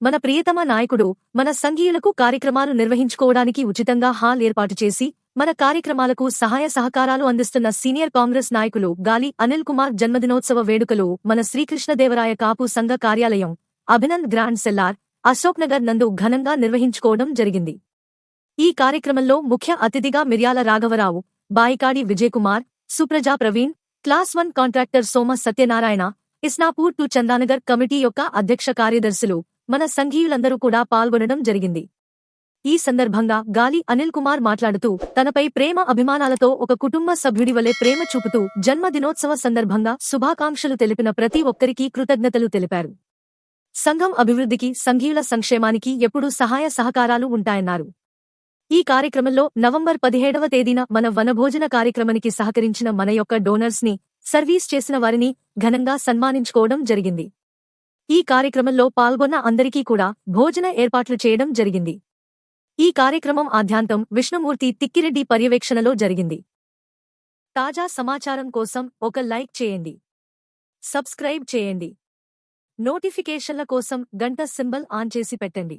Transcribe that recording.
మన ప్రియతమ నాయకుడు మన సంఘీయులకు కార్యక్రమాలు నిర్వహించుకోవడానికి ఉచితంగా హాల్ ఏర్పాటు చేసి మన కార్యక్రమాలకు సహాయ సహకారాలు అందిస్తున్న సీనియర్ కాంగ్రెస్ నాయకులు గాలి అనిల్ కుమార్ జన్మదినోత్సవ వేడుకలు మన శ్రీకృష్ణదేవరాయ కాపు సంఘ కార్యాలయం అభినంద్ గ్రాండ్ సెల్లార్ అశోక్ నగర్ నందు ఘనంగా నిర్వహించుకోవడం జరిగింది. ఈ కార్యక్రమంలో ముఖ్య అతిథిగా మిర్యాల రాఘవరావు, Bayikadi Vijayakumar, Supraja Praveen, class 1 contractor Soma Satyanarayana, Isnapur to Chandanagar committee యొక్క అధ్యక్ష కార్యదర్శులు, మన సంఘీయులందరూ కూడా పాల్గొనడం జరిగింది. ఈ సందర్భంగా గాలి అనిల్ కుమార్ మాట్లాడుతూ తనపై ప్రేమ అభిమానాలతో ఒక కుటుంబ సభ్యుడి వలె ప్రేమ చూపుతూ జన్మదినోత్సవ సందర్భంగా శుభాకాంక్షలు తెలిపిన ప్రతి ఒక్కరికీ కృతజ్ఞతలు తెలిపారు. సంఘం అభివృద్ధికి, సంఘీయుల సంక్షేమానికి ఎప్పుడూ సహాయ సహకారాలు ఉంటాయన్నారు. ఈ కార్యక్రమంలో నవంబర్ 17వ తేదీన మన వనభోజన కార్యక్రమానికి సహకరించిన మన యొక్క డోనర్స్ ని, సర్వీస్ చేసిన వారిని ఘనంగా సన్మానించుకోవడం జరిగింది. ఈ కార్యక్రమంలో పాల్గొన్న అందరికీ కూడా భోజన ఏర్పాట్లు చేయడం జరిగింది. ఈ కార్యక్రమం ఆద్యాంతం విష్ణుమూర్తి తిక్కిరెడ్డి పర్యవేక్షణలో జరిగింది. తాజా సమాచారం కోసం ఒక లైక్ చేయండి, సబ్స్క్రైబ్ చేయండి, నోటిఫికేషన్ల కోసం గంట సింబల్ ఆన్ చేసి పెట్టండి.